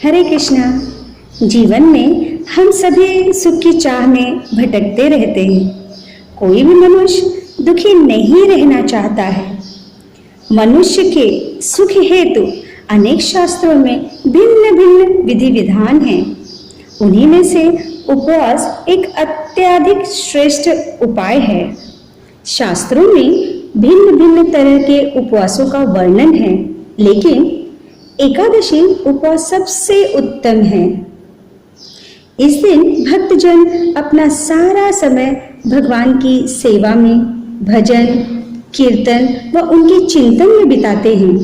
हरे कृष्णा। जीवन में हम सभी सुख की चाह में भटकते रहते हैं। कोई भी मनुष्य दुखी नहीं रहना चाहता है। मनुष्य के सुख हेतु अनेक शास्त्रों में भिन्न भिन्न विधि विधान हैं। उन्हीं में से उपवास एक अत्यधिक श्रेष्ठ उपाय है। शास्त्रों में भिन्न भिन्न तरह के उपवासों का वर्णन है, लेकिन एकादशी उपवास सबसे उत्तम है। इस दिन भक्तजन अपना सारा समय भगवान की सेवा में, भजन, कीर्तन व उनके चिंतन में बिताते हैं।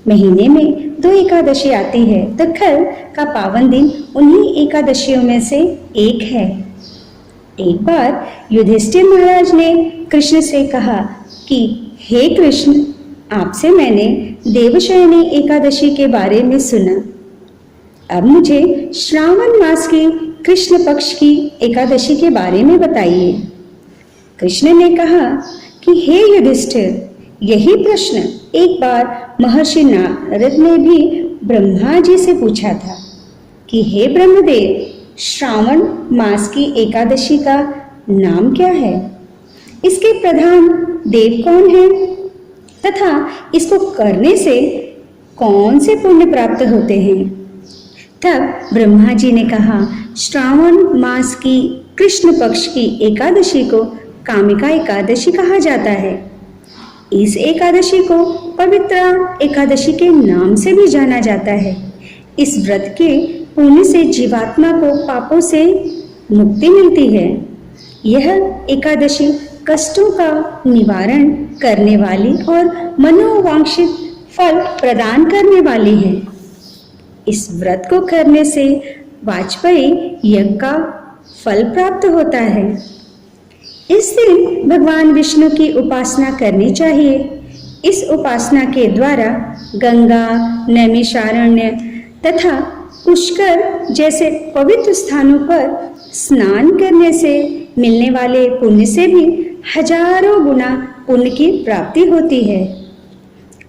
महीने में 2 एकादशी आती है, तो कल का पावन दिन उन्हीं एकादशियों में से एक है। एक बार युधिष्ठिर महाराज ने कृष्ण से कहा कि हे कृष्ण, आपसे मैंने देवशयनी एकादशी के बारे में सुना। अब मुझे श्रावण मास की कृष्ण पक्ष की एकादशी के बारे में बताइए। कृष्ण ने कहा कि हे युधिष्ठिर, यही प्रश्न एक बार महर्षि नारद ने भी ब्रह्मा जी से पूछा था कि हे ब्रह्मदेव, श्रावण मास की एकादशी का नाम क्या है, इसके प्रधान देव कौन है तथा इसको करने से कौन से पुण्य प्राप्त होते हैं। तब ब्रह्मा जी ने कहा, श्रावण मास की कृष्ण पक्ष की एकादशी को कामिका एकादशी कहा जाता है। इस एकादशी को पवित्र एकादशी के नाम से भी जाना जाता है। इस व्रत के पुण्य से जीवात्मा को पापों से मुक्ति मिलती है। यह एकादशी कष्टों का निवारण करने वाली और मनोवांछित फल प्रदान करने वाली है। इस व्रत को करने से वाजपेयी यज्ञ का फल प्राप्त होता है। इस दिन भगवान विष्णु की उपासना करनी चाहिए। इस उपासना के द्वारा गंगा, नैमिषारण्य तथा पुष्कर जैसे पवित्र स्थानों पर स्नान करने से मिलने वाले पुण्य से भी हजारों गुना पुण्य की प्राप्ति होती है।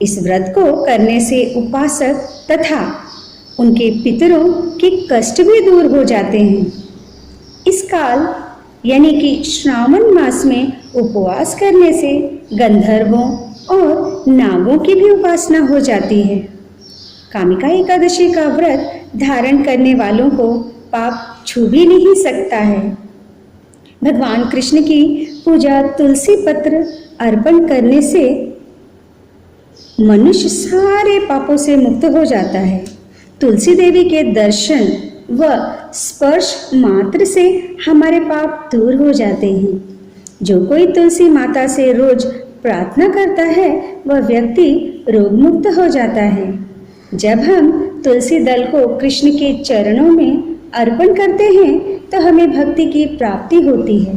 इस व्रत को करने से उपासक तथा उनके पितरों के कष्ट भी दूर हो जाते हैं। इस काल यानी कि श्रावण मास में उपवास करने से गंधर्वों और नागों की भी उपासना हो जाती है। कामिका एकादशी का व्रत धारण करने वालों को पाप छू भी नहीं सकता है। भगवान कृष्ण की पूजा तुलसी पत्र अर्पण करने से मनुष्य सारे पापों से मुक्त हो जाता है। तुलसी देवी के दर्शन व स्पर्श मात्र से हमारे पाप दूर हो जाते हैं। जो कोई तुलसी माता से रोज प्रार्थना करता है वह व्यक्ति रोग मुक्त हो जाता है। जब हम तुलसी दल को कृष्ण के चरणों में अर्पण करते हैं तो हमें भक्ति की प्राप्ति होती है।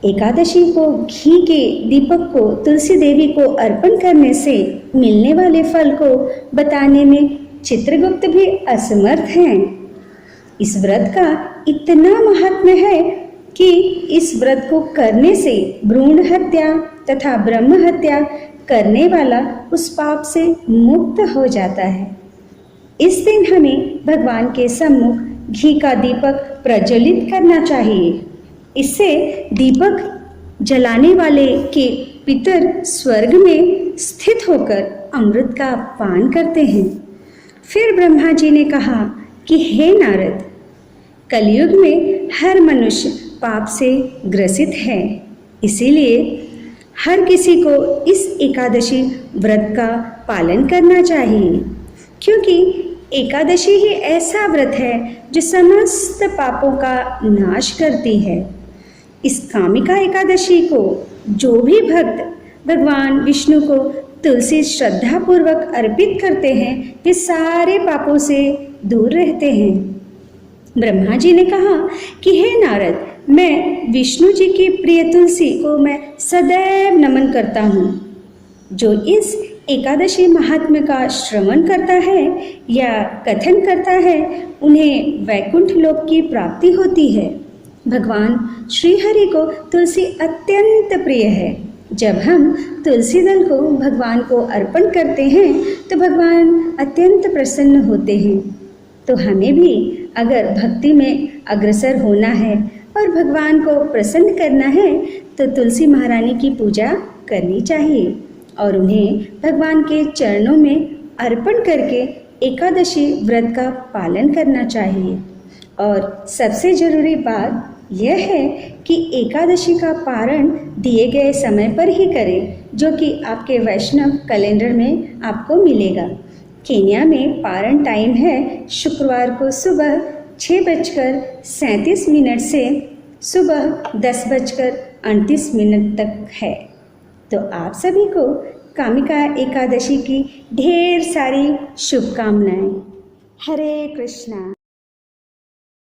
एकादशी को घी के दीपक को तुलसी देवी को अर्पण करने से मिलने वाले फल को बताने में चित्रगुप्त भी असमर्थ हैं। इस व्रत का इतना महात्म्य है कि इस व्रत को करने से भ्रूण हत्या तथा ब्रह्म हत्या करने वाला उस पाप से मुक्त हो जाता है। इस दिन हमें भगवान के सम्मुख घी का दीपक प्रज्वलित करना चाहिए। इससे दीपक जलाने वाले के पितर स्वर्ग में स्थित होकर अमृत का पान करते हैं। फिर ब्रह्मा जी ने कहा कि हे नारद, कलयुग में हर मनुष्य पाप से ग्रसित है, इसीलिए हर किसी को इस एकादशी व्रत का पालन करना चाहिए, क्योंकि एकादशी ही ऐसा व्रत है जो समस्त पापों का नाश करती है। इस कामिका एकादशी को जो भी भक्त भगवान विष्णु को तुलसी श्रद्धा पूर्वक अर्पित करते हैं वे सारे पापों से दूर रहते हैं। ब्रह्मा जी ने कहा कि हे नारद, मैं विष्णु जी की प्रिय तुलसी को मैं सदैव नमन करता हूँ। जो इस एकादशी महात्म्य का श्रवण करता है या कथन करता है उन्हें वैकुंठ लोक की प्राप्ति होती है। भगवान श्री हरि को तुलसी अत्यंत प्रिय है। जब हम तुलसी दल को भगवान को अर्पण करते हैं तो भगवान अत्यंत प्रसन्न होते हैं। तो हमें भी अगर भक्ति में अग्रसर होना है और भगवान को प्रसन्न करना है तो तुलसी महारानी की पूजा करनी चाहिए और उन्हें भगवान के चरणों में अर्पण करके एकादशी व्रत का पालन करना चाहिए। और सबसे ज़रूरी बात यह है कि एकादशी का पारण दिए गए समय पर ही करें, जो कि आपके वैष्णव कैलेंडर में आपको मिलेगा। केन्या में पारण टाइम है शुक्रवार को सुबह 6:37 से सुबह 10:38 तक है। तो आप सभी को कामिका एकादशी की ढेर सारी शुभकामनाएं। हरे कृष्णा।